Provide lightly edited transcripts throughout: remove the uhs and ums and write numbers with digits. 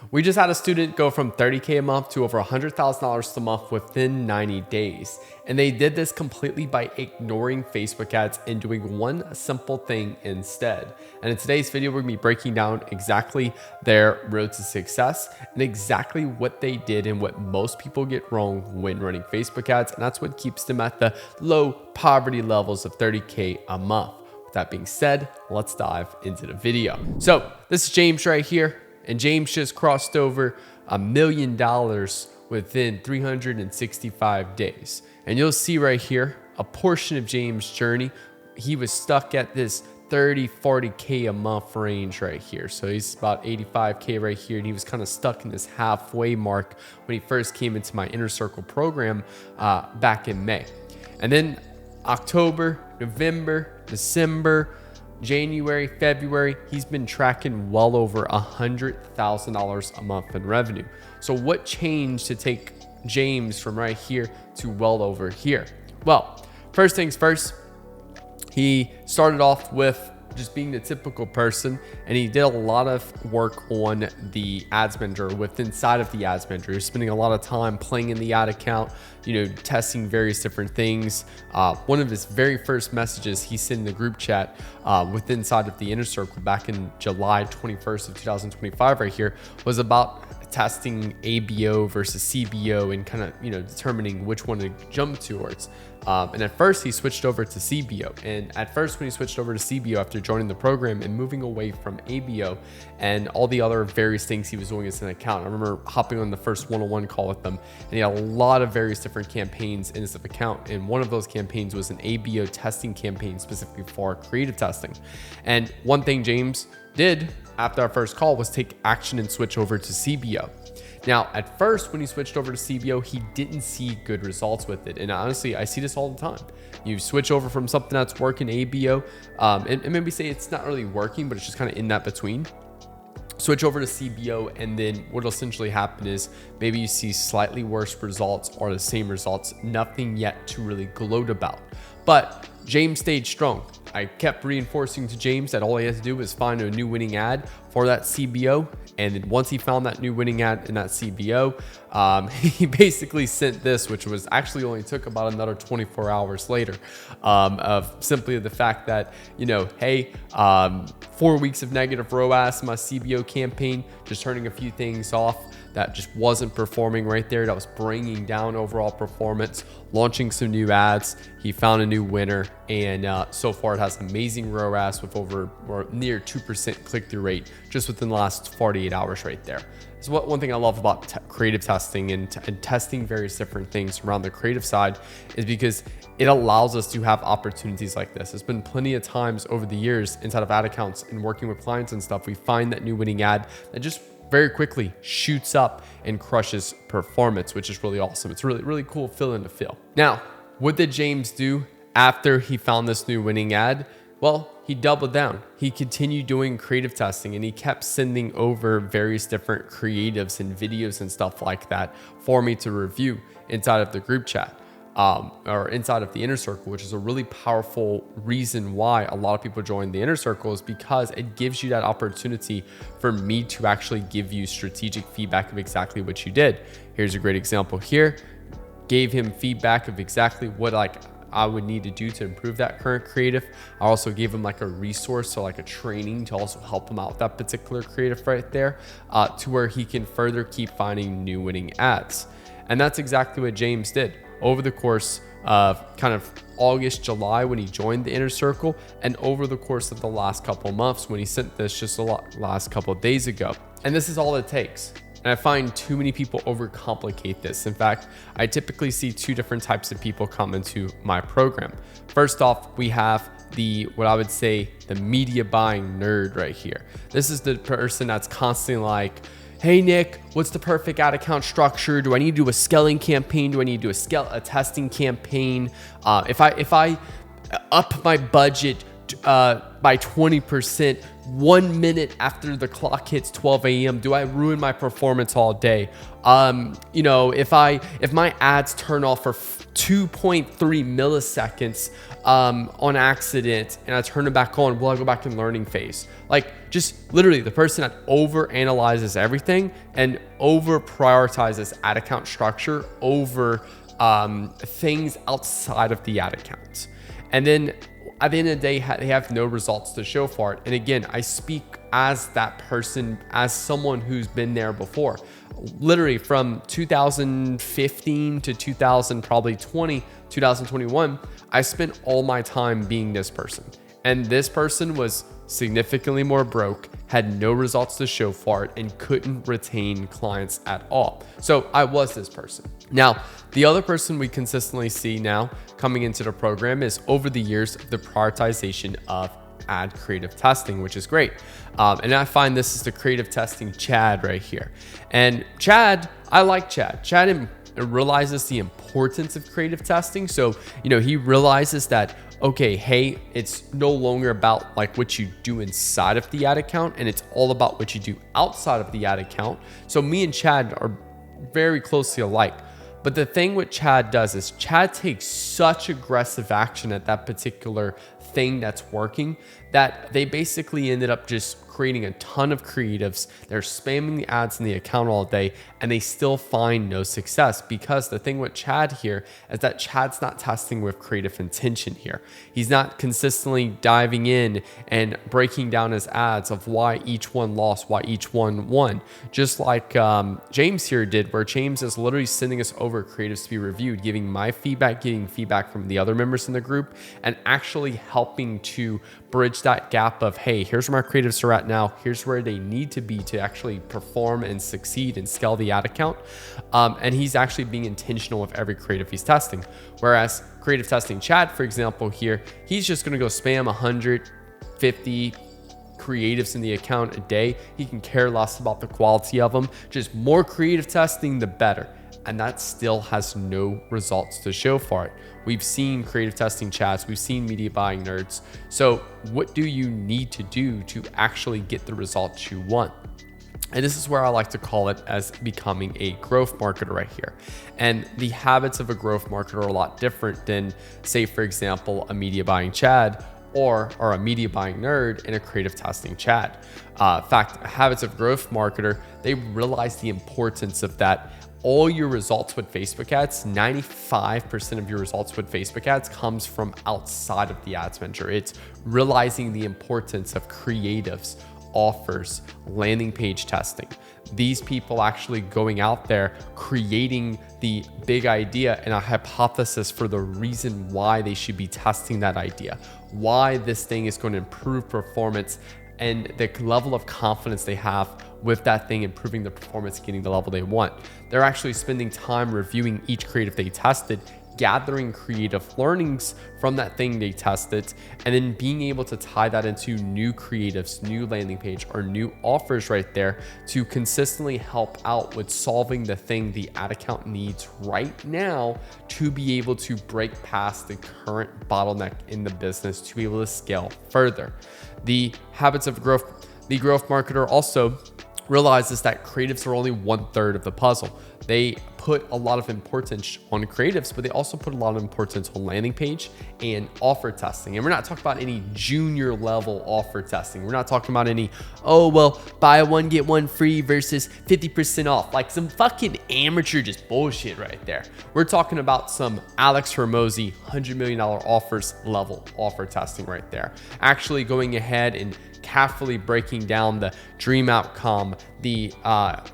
We just had a student go from $30K a month to over $100,000 a month within 90 days. And they did this completely by ignoring Facebook ads and doing one simple thing instead. And in today's video, we're gonna be breaking down exactly their road to success and exactly what they did and what most people get wrong when running Facebook ads. And that's what keeps them at the low poverty levels of $30K a month. With that being said, let's dive into the video. So this is James right here. And James just crossed over $1 million within 365 days. And you'll see right here, a portion of James' journey. He was stuck at this 30, 40K a month range right here. So he's about 85K right here. And he was kind of stuck in this halfway mark when he first came into my Inner Circle program back in May. And then October, November, December, January, February, he's been tracking well over $100,000 a month in revenue. So what changed to take James from right here to well over here? Well, first things first, he started off with just being the typical person, and he did a lot of work on the ads manager inside of the ads manager. He was spending a lot of time playing in the ad account, testing various different things. One of his very first messages he sent in the group chat inside of the Inner Circle back in July 21st of 2025 right here was about testing ABO versus CBO and kind of determining which one to jump towards. And at first he switched over to CBO. And at first when he switched over to CBO after joining the program and moving away from ABO and all the other various things he was doing as an account, I remember hopping on the first one-on-one call with them, and he had a lot of various different campaigns in his account. And one of those campaigns was an ABO testing campaign specifically for creative testing. And one thing James did after our first call was take action and switch over to CBO. Now, at first, when he switched over to CBO, he didn't see good results with it. And honestly, I see this all the time. You switch over from something that's working ABO, and maybe say it's not really working, but it's just kind of in that between. Switch over to CBO, and then what'll essentially happen is maybe you see slightly worse results or the same results, nothing yet to really gloat about. But James stayed strong. I kept reinforcing to James that all he had to do was find a new winning ad for that CBO. And then once he found that new winning ad in that CBO, he basically sent this, which was actually only took about another 24 hours later, of simply the fact that, hey, 4 weeks of negative ROAS in my CBO campaign, just turning a few things off that just wasn't performing right there, that was bringing down overall performance, launching some new ads. He found a new winner, and so far it has amazing ROAS with over or near 2% click-through rate just within the last 48 hours right there. So one thing I love about creative testing and testing various different things around the creative side is because it allows us to have opportunities like this. There's been plenty of times over the years inside of ad accounts and working with clients and stuff, we find that new winning ad that just very quickly shoots up and crushes performance, which is really awesome. It's really, really cool feeling to feel. Now, what did James do after he found this new winning ad? Well, he doubled down. He continued doing creative testing, and he kept sending over various different creatives and videos and stuff like that for me to review inside of the group chat. Or inside of the Inner Circle, which is a really powerful reason why a lot of people join the Inner Circle, is because it gives you that opportunity for me to actually give you strategic feedback of exactly what you did. Here's a great example here. Gave him feedback of exactly what I would need to do to improve that current creative. I also gave him a resource, so a training to also help him out with that particular creative right there, to where he can further keep finding new winning ads. And that's exactly what James did over the course of kind of August, July when he joined the Inner Circle, and over the course of the last couple of months when he sent this just last couple of days ago. And this is all it takes. And I find too many people overcomplicate this. In fact, I typically see two different types of people come into my program. First off, we have what I would say the media buying nerd right here. This is the person that's constantly like, hey Nick, what's the perfect ad account structure? Do I need to do a scaling campaign? Do I need to do a testing campaign? If I up my budget by 20% 1 minute after the clock hits 12 a.m., do I ruin my performance all day? If my ads turn off for 2.3 milliseconds on accident and I turn it back on, will I go back in learning phase? Like, just literally the person that over analyzes everything and over prioritizes ad account structure over things outside of the ad account. And then at the end of the day, they have no results to show for it. And again, I speak as that person, as someone who's been there before. Literally from 2015 to 2021, I spent all my time being this person. And this person was significantly more broke, had no results to show for it, and couldn't retain clients at all. So I was this person. Now, the other person we consistently see now coming into the program is over the years, the prioritization of ad creative testing, which is great. And I find this is the creative testing Chad right here. And Chad, I like Chad. Chad realizes the importance of creative testing. So, he realizes that, okay, hey, it's no longer about like what you do inside of the ad account, and it's all about what you do outside of the ad account. So me and Chad are very closely alike. But the thing what Chad does is Chad takes such aggressive action at that particular thing that's working that they basically ended up just creating a ton of creatives. They're spamming the ads in the account all day and they still find no success, because the thing with Chad here is that Chad's not testing with creative intention here. He's not consistently diving in and breaking down his ads of why each one lost, why each one won. Just like James here did, where James is literally sending us over creatives to be reviewed, giving my feedback, getting feedback from the other members in the group, and actually helping to bridge that gap of, hey, here's where my creatives are at now. Here's where they need to be to actually perform and succeed and scale the ad account. And he's actually being intentional with every creative he's testing. Whereas creative testing Chad, for example, here, he's just going to go spam 150 creatives in the account a day. He can care less about the quality of them. Just more creative testing, the better. And that still has no results to show for it. We've seen creative testing chats, we've seen media buying nerds. So what do you need to do to actually get the results you want? And this is where I like to call it as becoming a growth marketer right here. And the habits of a growth marketer are a lot different than, say, for example, a media buying Chad or a media buying nerd in a creative testing Chad. In fact, habits of growth marketer, they realize the importance of that. All your results with Facebook ads, 95% of your results with Facebook ads comes from outside of the ads manager. It's realizing the importance of creatives, offers, landing page testing. These people actually going out there, creating the big idea and a hypothesis for the reason why they should be testing that idea, why this thing is going to improve performance, and the level of confidence they have with that thing improving the performance, getting the level they want. They're actually spending time reviewing each creative they tested, gathering creative learnings from that thing they tested, and then being able to tie that into new creatives, new landing page, or new offers right there to consistently help out with solving the thing the ad account needs right now to be able to break past the current bottleneck in the business to be able to scale further. The habits of growth, the growth marketer also realizes that creatives are only 1/3 of the puzzle. They put a lot of importance on creatives, but they also put a lot of importance on landing page and offer testing. And we're not talking about any junior level offer testing. We're not talking about any, oh, well, buy one, get one free versus 50% off. Like some fucking amateur just bullshit right there. We're talking about some Alex Hormozi $100 million offers level offer testing right there. Actually going ahead and carefully breaking down the dream outcome, the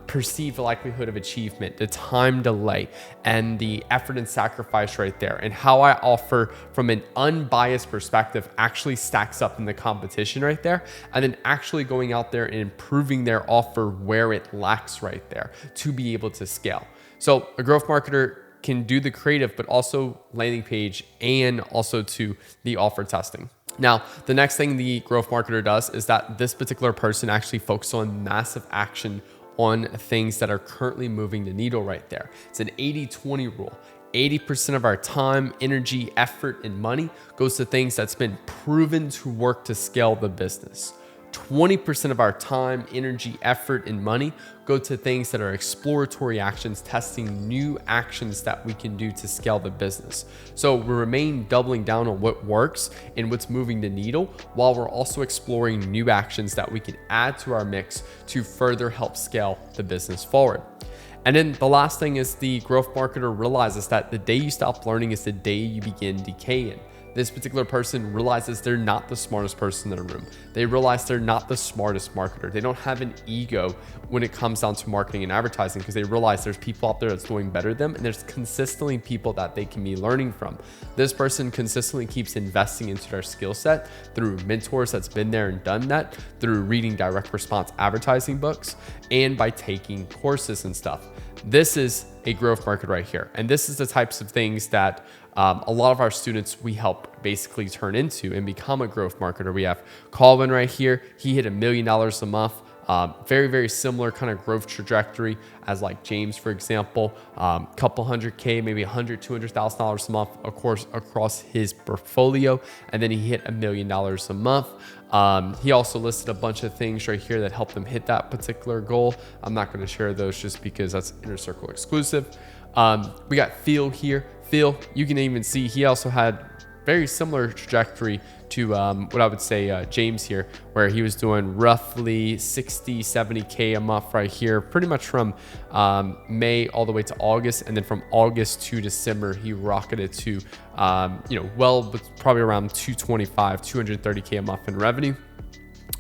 perceived likelihood of achievement, the time delay, and the effort and sacrifice right there, and how I offer from an unbiased perspective actually stacks up in the competition right there, and then actually going out there and improving their offer where it lacks right there to be able to scale. So a growth marketer can do the creative, but also landing page and also to the offer testing. Now, the next thing the growth marketer does is that this particular person actually focuses on massive action on things that are currently moving the needle right there. It's an 80-20 rule. 80% of our time, energy, effort, and money goes to things that's been proven to work to scale the business. 20% of our time, energy, effort, and money go to things that are exploratory actions, testing new actions that we can do to scale the business. So we remain doubling down on what works and what's moving the needle, while we're also exploring new actions that we can add to our mix to further help scale the business forward. And then the last thing is the growth marketer realizes that the day you stop learning is the day you begin decaying. This particular person realizes they're not the smartest person in the room. They realize they're not the smartest marketer. They don't have an ego when it comes down to marketing and advertising, because they realize there's people out there that's doing better than them, and there's consistently people that they can be learning from. This person consistently keeps investing into their skill set through mentors that's been there and done that, through reading direct response advertising books, and by taking courses and stuff. This is a growth market right here. And this is the types of things that a lot of our students we help basically turn into and become a growth marketer. We have Colin right here. He hit $1 million a month. Very, very similar kind of growth trajectory as like James, for example, couple hundred K, maybe $100,000, $200,000 a month, of course, across his portfolio. And then he hit $1 million a month. He also listed a bunch of things right here that helped him hit that particular goal. I'm not going to share those just because that's Inner Circle exclusive. We got Phil here. Phil, you can even see he also had very similar trajectory to what I would say James here, where he was doing roughly 60, 70K a month right here, pretty much from May all the way to August. And then from August to December, he rocketed to, probably around 225, 230K a month in revenue.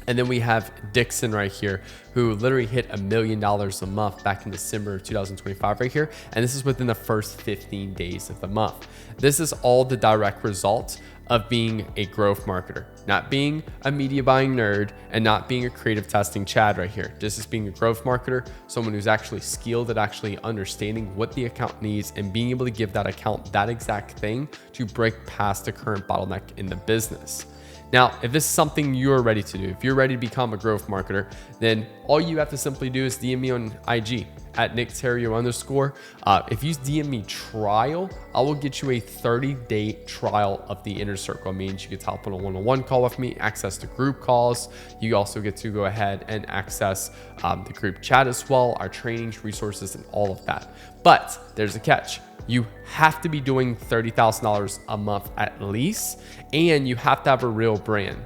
And then we have Dixon right here, who literally hit $1 million a month back in December of 2025 right here. And this is within the first 15 days of the month. This is all the direct result of being a growth marketer, not being a media buying nerd and not being a creative testing Chad right here. This is being a growth marketer, someone who's actually skilled at actually understanding what the account needs and being able to give that account that exact thing to break past the current bottleneck in the business. Now, if this is something you're ready to do, if you're ready to become a growth marketer, then all you have to simply do is DM me on IG at Nick Theriot _. If you DM me trial, I will get you a 30-day trial of the Inner Circle. It means you get to hop on a one-on-one call with me, access the group calls. You also get to go ahead and access the group chat as well, our trainings, resources, and all of that. But there's a catch. You have to be doing $30,000 a month at least, and you have to have a real brand.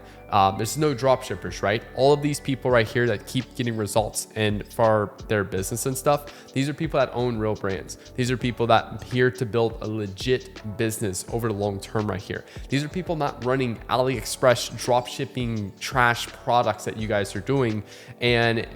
There's no drop shippers, right? All of these people right here that keep getting results and for their business and stuff, these are people that own real brands. These are people that are here to build a legit business over the long term right here. These are people not running AliExpress drop shipping trash products that you guys are doing and,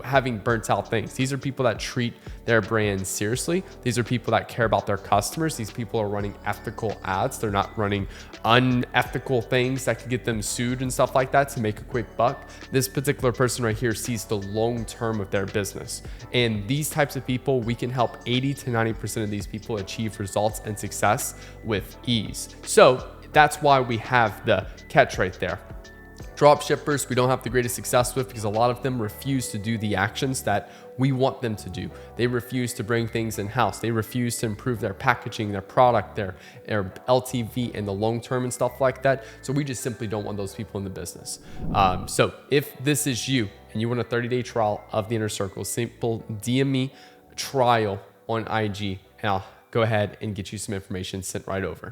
having burnt out things. These are people that treat their brand seriously. These are people that care about their customers. These people are running ethical ads. They're not running unethical things that could get them sued and stuff like that to make a quick buck. This particular person right here sees the long term of their business. And these types of people, we can help 80 to 90% of these people achieve results and success with ease. So that's why we have the catch right there. Drop shippers, we don't have the greatest success with because a lot of them refuse to do the actions that we want them to do. They refuse to bring things in-house. They refuse to improve their packaging, their product, their LTV in the long term and stuff like that. So we just simply don't want those people in the business. So if this is you and you want a 30-day trial of the Inner Circle, simple DM me trial on IG and I'll go ahead and get you some information sent right over.